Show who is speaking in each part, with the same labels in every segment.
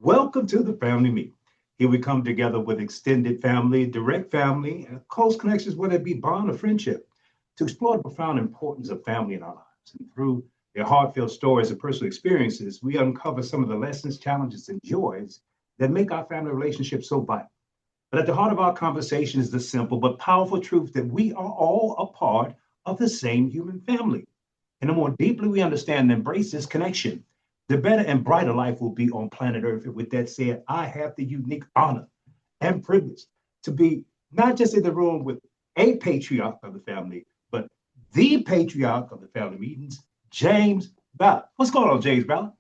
Speaker 1: Welcome to the family meet. Here we come together with extended family, direct family, and close connections, whether it be bond or friendship, to explore the profound importance of family in our lives. And through their heartfelt stories and personal experiences, we uncover some of the lessons, challenges, and joys that make our family relationships so vital. But at the heart of our conversation is the simple but powerful truth that we are all a part of the same human family. And the more deeply we understand and embrace this connection, the better and brighter life will be on planet Earth. And with that said, I have the unique honor and privilege to be not just in the room with a patriarch of the family, but the patriarch of the family meetings, James Ballard. What's going on, James Ballard?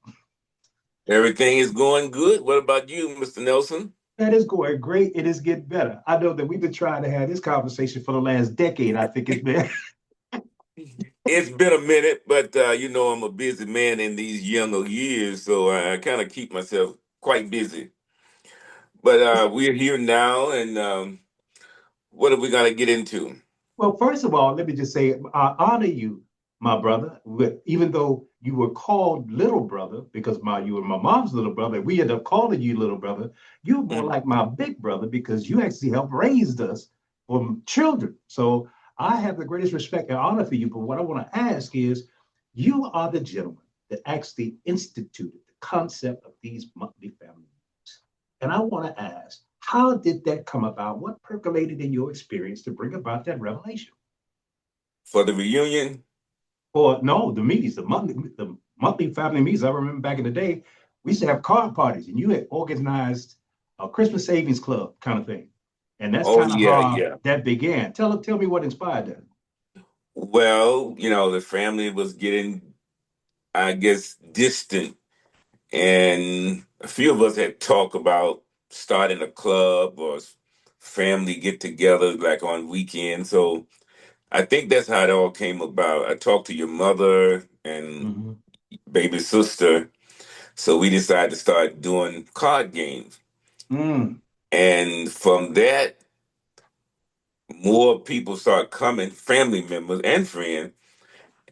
Speaker 2: Everything is going good. What about you, Mr. Nelson?
Speaker 1: That is going great. It is getting better. I know that we've been trying to have this conversation for the last decade. I think it's been.
Speaker 2: It's been a minute, but I'm a busy man in these younger years, so I kind of keep myself quite busy. But we're here now, and what are we going to get into?
Speaker 1: Well, first of all, let me just say I honor you, my brother. Even though you were called little brother because you were my mom's little brother, we ended up calling you little brother. You're more
Speaker 2: Mhm.
Speaker 1: like my big brother because you actually helped raise us from children. So I have the greatest respect and honor for you. But what I want to ask is, you are the gentleman that actually instituted the concept of these monthly family meetings. And I want to ask, how did that come about? What percolated in your experience to bring about that revelation?
Speaker 2: For the reunion?
Speaker 1: Or no, the meetings, the monthly family meetings. I remember back in the day, we used to have card parties, and you had organized a Christmas savings club kind of thing, and that's
Speaker 2: Oh
Speaker 1: kind of
Speaker 2: yeah,
Speaker 1: how
Speaker 2: yeah.
Speaker 1: that began. Tell me what inspired that.
Speaker 2: Well, the family was getting, I guess, distant, and a few of us had talked about starting a club or family get together like on weekends. So I think that's how it all came about. I talked to your mother and
Speaker 1: Mm-hmm.
Speaker 2: baby sister, so we decided to start doing card games.
Speaker 1: Mm,
Speaker 2: And from that, more people start coming, family members and friends.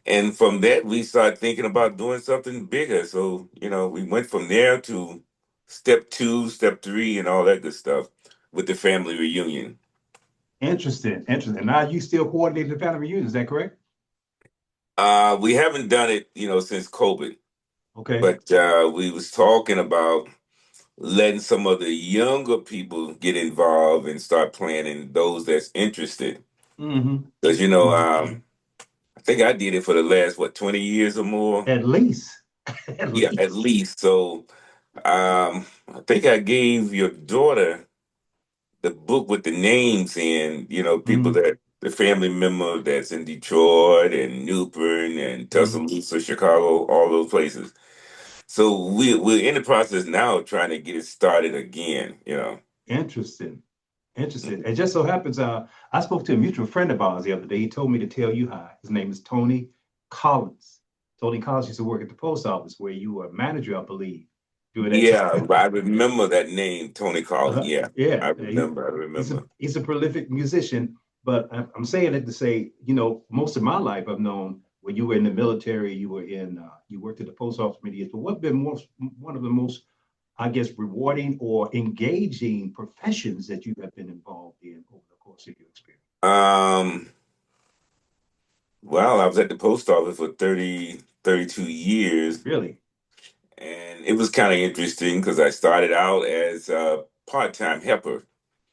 Speaker 2: And from that, we started thinking about doing something bigger. So, we went from there to step two, step three, and all that good stuff with the family reunion.
Speaker 1: interesting, interesting. Now you still coordinating the family reunion, is that correct?
Speaker 2: We haven't done it, since COVID,
Speaker 1: Okay.
Speaker 2: but we was talking about letting some of the younger people get involved and start planning those that's interested.
Speaker 1: Mm-hmm.
Speaker 2: Because,
Speaker 1: Mm-hmm.
Speaker 2: I think I did it for the last, 20 years or more.
Speaker 1: At least, at
Speaker 2: Yeah, at
Speaker 1: least.
Speaker 2: least. So I think I gave your daughter the book with the names in, people
Speaker 1: Mm-hmm.
Speaker 2: that the family member that's in Detroit and Newbern and
Speaker 1: Mm-hmm.
Speaker 2: Tuscaloosa, Chicago, all those places. So we're in the process now of trying to get it started again.
Speaker 1: Interesting. Interesting.
Speaker 2: Mhm.
Speaker 1: It just so happens, I spoke to a mutual friend of ours the other day. He told me to tell you hi. His name is Tony Collins. Tony Collins used to work at the post office where you were a manager, I believe, during that
Speaker 2: Yeah,
Speaker 1: time.
Speaker 2: I remember that name, Tony Collins.
Speaker 1: Uh-huh.
Speaker 2: Yeah,
Speaker 1: Yeah,
Speaker 2: I
Speaker 1: he,
Speaker 2: remember. I
Speaker 1: he's a
Speaker 2: remember.
Speaker 1: he's a prolific musician. But I'm saying it to say, most of my life I've known when you were in the military, you worked at the post office many years. But what's been one of the most, I guess, rewarding or engaging professions that you have been involved in over the course of your experience?
Speaker 2: Um, well, I was at the post office for 32 years,
Speaker 1: Really?
Speaker 2: and it was kind of interesting because I started out as a part-time helper,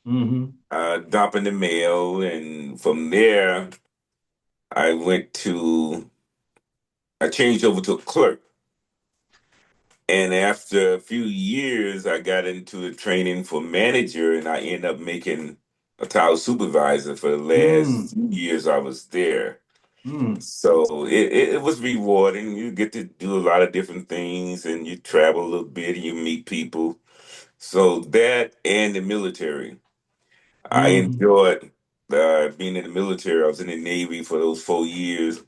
Speaker 1: Mm-hmm.
Speaker 2: dumping the mail, and from there I went to I changed over to a clerk. And after a few years, I got into the training for manager, and I ended up making a title supervisor for the
Speaker 1: Mm,
Speaker 2: last 2 years I was there.
Speaker 1: mm,
Speaker 2: So it was rewarding. You get to do a lot of different things, and you travel a little bit, and you meet people. So that and the military, I
Speaker 1: mm,
Speaker 2: enjoyed being in the military. I was in the Navy for those 4 years.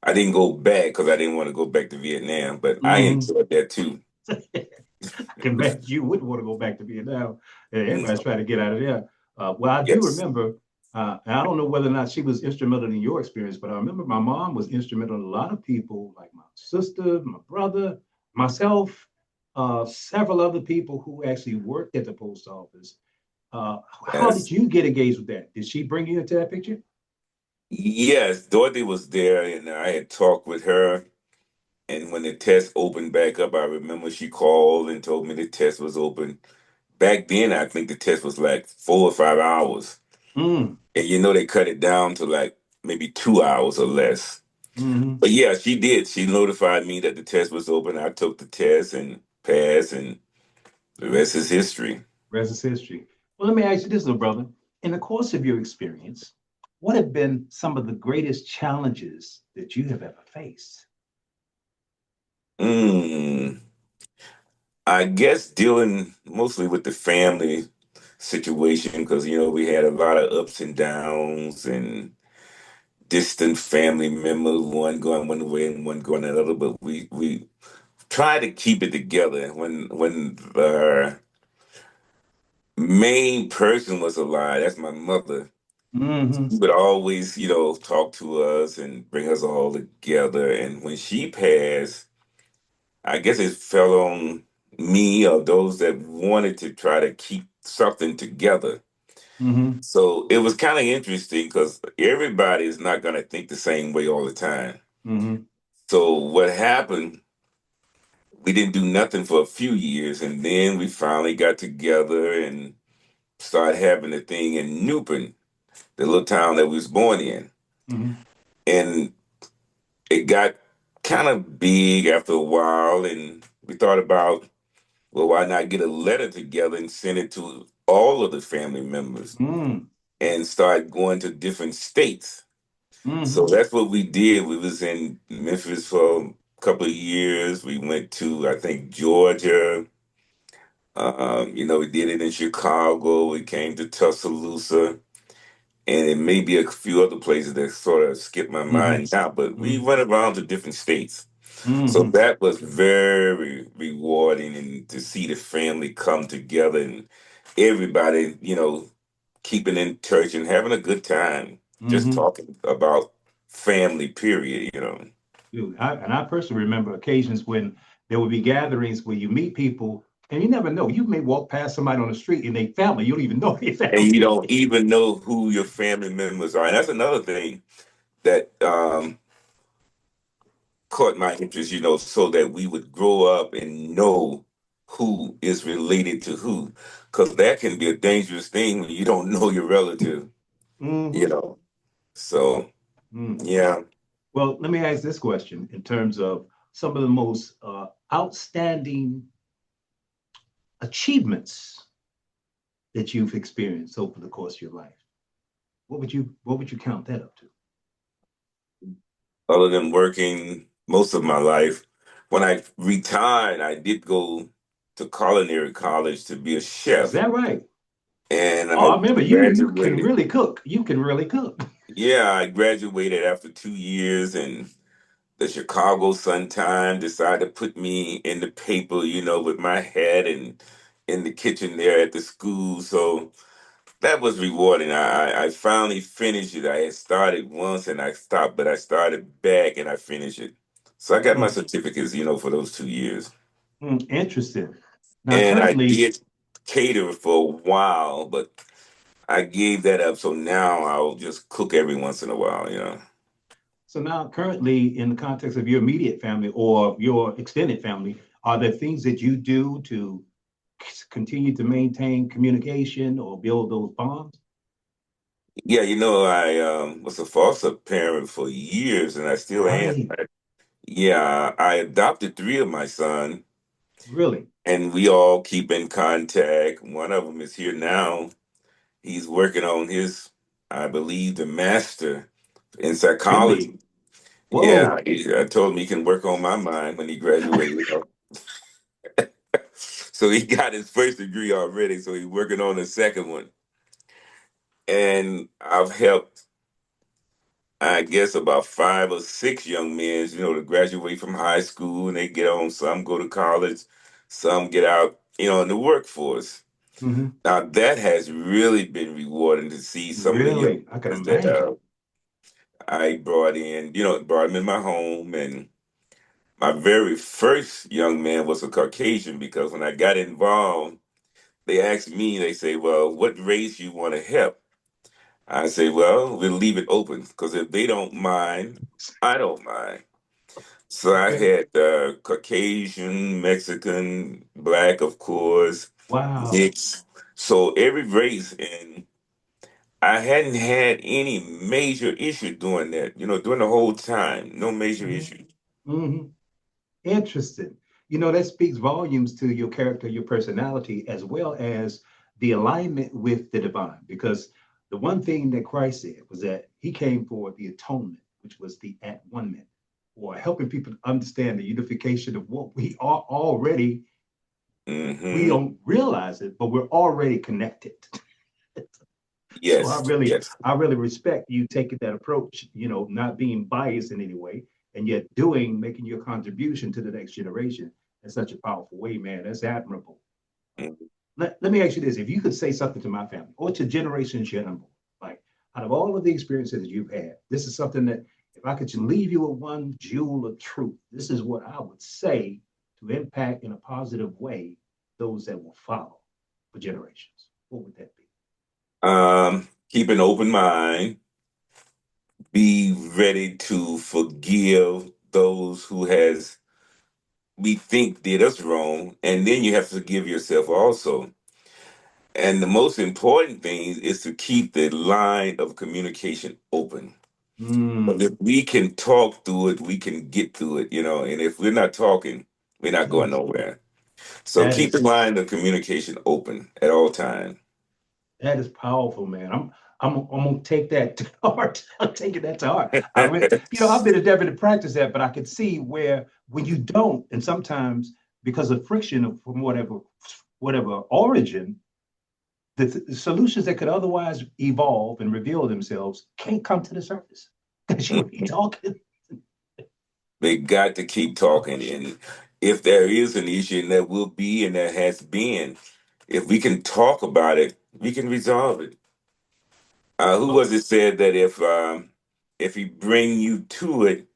Speaker 2: I didn't go back because I didn't want to go back to Vietnam, but I
Speaker 1: mm.
Speaker 2: enjoyed that too.
Speaker 1: I can imagine you wouldn't want to go back to Vietnam. Everybody's
Speaker 2: No.
Speaker 1: trying to get out of there. Well, I do
Speaker 2: Yes.
Speaker 1: remember, and I don't know whether or not she was instrumental in your experience, but I remember my mom was instrumental in a lot of people, like my sister, my brother, myself. several other people who actually worked at the post office. How did
Speaker 2: Yes.
Speaker 1: you get engaged with that? Did she bring you into that picture?
Speaker 2: Yes, Dorothy was there, and I had talked with her. And when the test opened back up, I remember she called and told me the test was open. Back then, I think the test was like 4 or 5 hours.
Speaker 1: Mm,
Speaker 2: And they cut it down to like maybe 2 hours or less.
Speaker 1: hmm.
Speaker 2: But yeah, she did. She notified me that the test was open. I took the test and passed, and the rest is history.
Speaker 1: Rest is history. Well, let me ask you this, little brother. In the course of your experience, what have been some of the greatest challenges that you have ever faced?
Speaker 2: Mm, I guess dealing mostly with the family situation because, we had a lot of ups and downs and distant family members, one going one way and one going another, but we try to keep it together. When the main person was alive, that's my mother.
Speaker 1: Hmm.
Speaker 2: She would always, talk to us and bring us all together. And when she passed, I guess it fell on me or those that wanted to try to keep something together.
Speaker 1: Hmm.
Speaker 2: So it was kind of interesting because everybody is not going to think the same way all the time.
Speaker 1: Hmm.
Speaker 2: So what happened, we didn't do nothing for a few years, and then we finally got together and started having a thing in Newport, the little town that we was born in.
Speaker 1: Hmm.
Speaker 2: And it got kind of big after a while, and we thought about, well, why not get a letter together and send it to all of the family members
Speaker 1: Hmm.
Speaker 2: and start going to different states. So
Speaker 1: Hmm.
Speaker 2: that's what we did. We was in Memphis for a couple of years. We went to, I think, Georgia. We did it in Chicago. We came to Tuscaloosa, and it may be a few other places that sort of skipped my
Speaker 1: Hmm.
Speaker 2: mind now. But we
Speaker 1: Hmm.
Speaker 2: went around to different states. So
Speaker 1: Hmm.
Speaker 2: that was very rewarding, and to see the family come together and everybody, keeping in touch and having a good time, just
Speaker 1: Hmm.
Speaker 2: talking about family, period.
Speaker 1: Dude, I personally remember occasions when there would be gatherings where you meet people and you never know. You may walk past somebody on the street and they family. You don't even know they
Speaker 2: And you
Speaker 1: family.
Speaker 2: don't even know who your family members are. And that's another thing that caught my interest, so that we would grow up and know who is related to who. Because that can be a dangerous thing when you don't know your relative, you
Speaker 1: Hmm.
Speaker 2: know. So,
Speaker 1: Mm.
Speaker 2: yeah.
Speaker 1: Well, let me ask this question in terms of some of the most outstanding achievements that you've experienced over the course of your life. What would you count that up to?
Speaker 2: Other than working most of my life, when I retired, I did go to culinary college to be a
Speaker 1: Is
Speaker 2: chef.
Speaker 1: that right?
Speaker 2: And
Speaker 1: Oh,
Speaker 2: I
Speaker 1: I remember you can
Speaker 2: graduated.
Speaker 1: really cook. You can really cook.
Speaker 2: Yeah, I graduated after 2 years, and the Chicago Sun-Times decided to put me in the paper, with my head and in the kitchen there at the school. So that was rewarding. I finally finished it. I had started once and I stopped, but I started back and I finished it. So I got my
Speaker 1: Mm,
Speaker 2: certificates, for those 2 years.
Speaker 1: interesting. Now,
Speaker 2: And I
Speaker 1: currently,
Speaker 2: did cater for a while, but I gave that up. So now I'll just cook every once in a while.
Speaker 1: currently, in the context of your immediate family or your extended family, are there things that you do to continue to maintain communication or build those bonds?
Speaker 2: Yeah, I was a foster parent for years and I still am.
Speaker 1: Right.
Speaker 2: Yeah, I adopted three of my sons
Speaker 1: Really?
Speaker 2: and we all keep in contact. One of them is here now. He's working on his, I believe, the master in
Speaker 1: Really?
Speaker 2: psychology. Yeah,
Speaker 1: Whoa.
Speaker 2: I told him he can work on my mind when he graduates. So he got his first degree already, so he's working on the second one. And I've helped, I guess, about 5 or 6 young men, to graduate from high school and they get on. Some go to college, some get out, in the workforce.
Speaker 1: Hmm.
Speaker 2: Now that has really been rewarding to see some of the young
Speaker 1: Really? I can
Speaker 2: men that
Speaker 1: imagine.
Speaker 2: I brought in, brought them in my home, and my very first young man was a Caucasian because when I got involved, they asked me, they say, well, what race you want to help? I say, well, we'll leave it open because if they don't mind, I don't mind. So I
Speaker 1: Okay.
Speaker 2: had Caucasian, Mexican, Black, of course,
Speaker 1: Wow.
Speaker 2: mixed. So every race, and I hadn't had any major issue doing that. During the whole time, no major
Speaker 1: Hmm.
Speaker 2: issue.
Speaker 1: Hmm. Interesting. That speaks volumes to your character, your personality, as well as the alignment with the divine. Because the one thing that Christ said was that he came for the atonement, which was the at one ment, or helping people understand the unification of what we are already. We
Speaker 2: Hmm.
Speaker 1: don't realize it, but we're already connected. So I
Speaker 2: Yes,
Speaker 1: really,
Speaker 2: yes.
Speaker 1: I really respect you taking that approach, not being biased in any way, and yet making your contribution to the next generation in such a powerful way, man. That's admirable.
Speaker 2: Mhm.
Speaker 1: Let me ask you this. If you could say something to my family or to Generation General, like out of all of the experiences that you've had, this is something that if I could just leave you with one jewel of truth, this is what I would say to impact in a positive way those that will follow for generations. What would that be?
Speaker 2: Keep an open mind. Be ready to forgive those who has we think did us wrong, and then you have to forgive yourself also. And the most important thing is to keep the line of communication open. But
Speaker 1: Mm,
Speaker 2: if we can talk through it, we can get through it. And if we're not talking, we're not going
Speaker 1: mm.
Speaker 2: nowhere. So
Speaker 1: That
Speaker 2: keep the
Speaker 1: is
Speaker 2: line of communication open at all times.
Speaker 1: that is powerful, man. I'm gonna take that to heart. I'm taking that to heart. I really, I've been endeavoring to practice that, but I could see where when you don't, and sometimes because of friction from whatever origin, the solutions that could otherwise evolve and reveal themselves can't come to the surface because you ain't talking.
Speaker 2: They got to keep talking. And if there is an issue, and there will be, and there has been, if we can talk about it, we can resolve it. Who
Speaker 1: Well,
Speaker 2: was it said that if he bring you to it,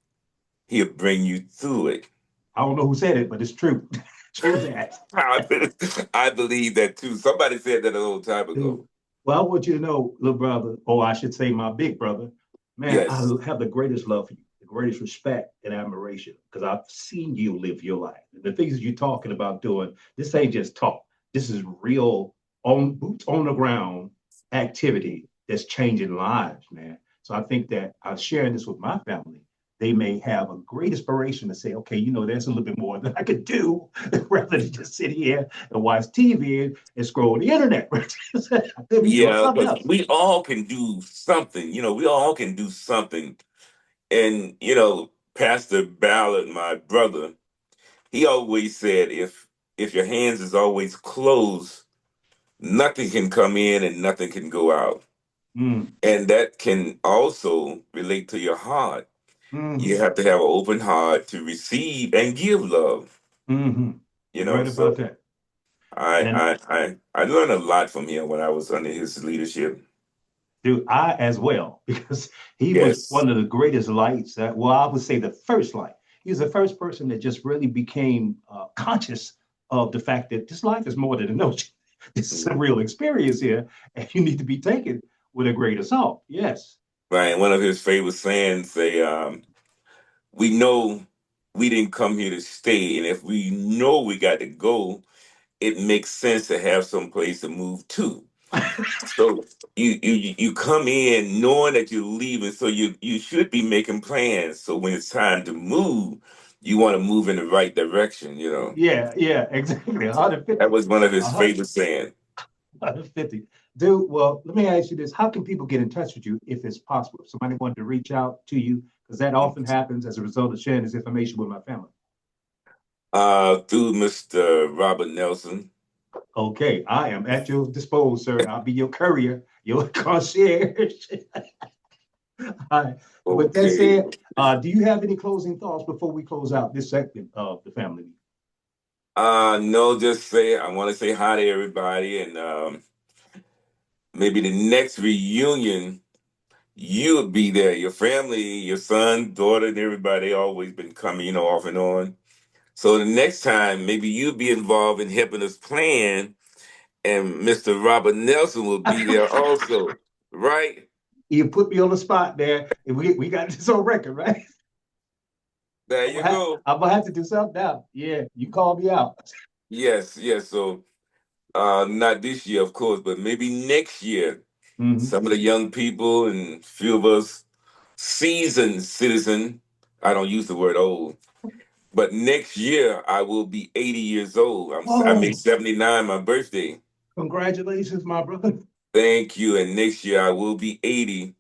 Speaker 2: he'll bring you through it.
Speaker 1: I don't know who said it, but it's true. True that.
Speaker 2: I believe that too. Somebody said that a long time ago.
Speaker 1: Dude, well, I want you to know, little brother, or I should say my big brother, man, I
Speaker 2: Yes.
Speaker 1: have the greatest love for you, the greatest respect and admiration, because I've seen you live your life. And the things that you're talking about doing, this ain't just talk. This is real on boots on the ground activity that's changing lives, man. So I think that sharing this with my family, they may have a great inspiration to say, okay, there's a little bit more that I could do rather than just sit here and watch TV and scroll the internet. They'll be doing
Speaker 2: Yeah,
Speaker 1: something
Speaker 2: because
Speaker 1: else.
Speaker 2: we all can do something. We all can do something. And Pastor Ballard, my brother, he always said, if your hands is always closed, nothing can come in and nothing can go out.
Speaker 1: Mm,
Speaker 2: And that can also relate to your heart. You
Speaker 1: hmm.
Speaker 2: have to have an open heart to receive and give love.
Speaker 1: Hmm. You're right about
Speaker 2: So
Speaker 1: that.
Speaker 2: I
Speaker 1: And
Speaker 2: I learned a lot from him when I was under his leadership.
Speaker 1: dude, I as well, because he was
Speaker 2: Yes.
Speaker 1: one of the greatest lights that, well, I would say the first light. He was the first person that just really became conscious of the fact that this life is more than a notion. This is a real experience here, and you need to be taken with a great assault. Yes.
Speaker 2: Right. One of his favorite sayings say, we know we didn't come here to stay, and if we know we got to go, it makes sense to have some place to move to. So you come in knowing that you're leaving, so you should be making plans. So when it's time to move, you want to move in the right direction.
Speaker 1: Yeah, yeah, exactly.
Speaker 2: That
Speaker 1: 150.
Speaker 2: was one of his
Speaker 1: 100.
Speaker 2: favorite sayings.
Speaker 1: 150. Dude, well, let me ask you this. How can people get in touch with you if it's possible? If somebody wanted to reach out to you, because that often happens as a result of sharing this information with my family.
Speaker 2: Through Mr. Robert Nelson.
Speaker 1: Okay, I am at your disposal, sir. I'll be your courier, your concierge. All right. And with that
Speaker 2: Okay.
Speaker 1: said, do you have any closing thoughts before we close out this segment of the family meeting?
Speaker 2: No, just say I want to say hi to everybody, and maybe the next reunion you'll be there. Your family, your son, daughter, and everybody always been coming, off and on. So the next time, maybe you'll be involved in helping us plan, and Mr. Robert Nelson will be there also, right?
Speaker 1: You put me on the spot there. And we got this on record, right?
Speaker 2: There you go.
Speaker 1: I'm gonna have to do something now. Yeah, you call me out.
Speaker 2: Yes, yes. So not this year, of course, but maybe next year.
Speaker 1: Hmm.
Speaker 2: Some of the young people and few of us seasoned citizen. I don't use the word old, but next year I will be 80 years old. I made
Speaker 1: Oh,
Speaker 2: 79 my birthday.
Speaker 1: congratulations, my brother.
Speaker 2: Thank you. And next year I will be 80.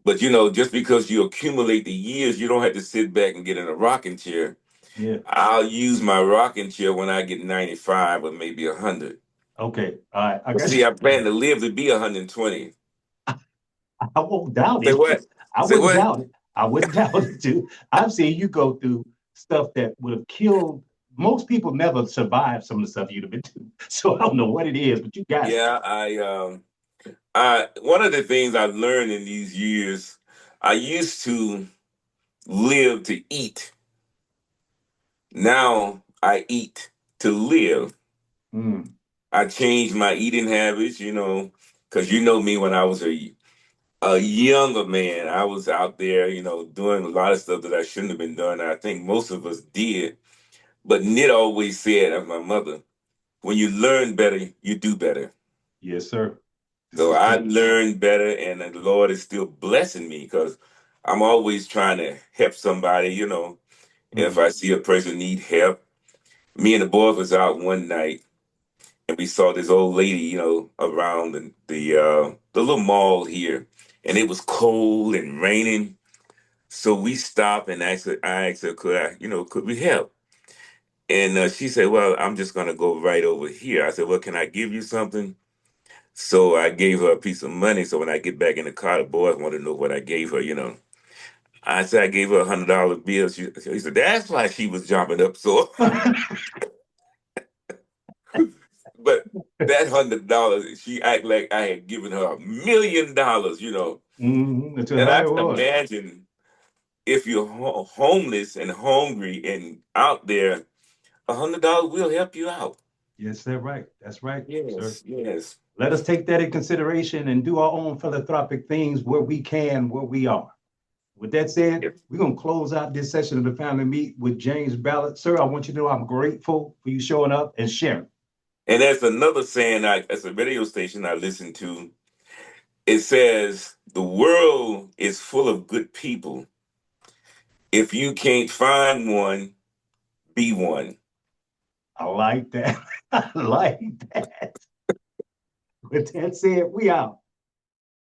Speaker 2: But just because you accumulate the years, you don't have to sit back and get in a rocking chair.
Speaker 1: Yeah.
Speaker 2: I'll use my rocking chair when I get 95 or maybe 100.
Speaker 1: Okay. All right. I
Speaker 2: But
Speaker 1: got
Speaker 2: see,
Speaker 1: you.
Speaker 2: I plan to live to be 120.
Speaker 1: I won't doubt
Speaker 2: Say
Speaker 1: it.
Speaker 2: what?
Speaker 1: I
Speaker 2: Say
Speaker 1: wouldn't
Speaker 2: what?
Speaker 1: doubt it. I wouldn't doubt it too. I've seen you go through stuff that would have killed most people never survive some of the stuff you'd have been through. So I don't know what it is, but you got it.
Speaker 2: Yeah, I one of the things I've learned in these years, I used to live to eat. Now I eat to live.
Speaker 1: Mm,
Speaker 2: I changed my eating habits, because you know me when I was a younger man. I was out there, doing a lot of stuff that I shouldn't have been doing. I think most of us did. But Nit always said, as my mother, when you learn better, you do better.
Speaker 1: yes, sir. This
Speaker 2: So
Speaker 1: is
Speaker 2: I
Speaker 1: true.
Speaker 2: learned better, and the Lord is still blessing me because I'm always trying to help somebody, if
Speaker 1: Mm,
Speaker 2: I see a person need help. Me and the boys was out one night, and we saw this old lady, around the little mall here, and it was cold and raining. So we stopped and I asked her, could we help? And she said, well, I'm just gonna go right over here. I said, well, can I give you something? So I gave her a piece of money. So when I get back in the car, the boys want to know what I gave her. I said I gave her $100 bill. He said, that's why she was jumping up. So, but that $100, she act like I had given her $1 million.
Speaker 1: that's
Speaker 2: And
Speaker 1: how
Speaker 2: I
Speaker 1: it
Speaker 2: can
Speaker 1: was.
Speaker 2: imagine if you're homeless and hungry and out there, $100 will help you out.
Speaker 1: Yes, that's right. That's right, sir.
Speaker 2: Yes, yes.
Speaker 1: Let us take that in consideration and do our own philanthropic things where we can, where we are. With that said,
Speaker 2: Yes.
Speaker 1: we're going to close out this session of the Family Meet with James Ballard. Sir, I want you to know I'm grateful for you showing up and sharing.
Speaker 2: And there's another saying as a radio station I listen to. It says, the world is full of good people. If you can't find one, be one.
Speaker 1: I like that. I like that. With that said, we out.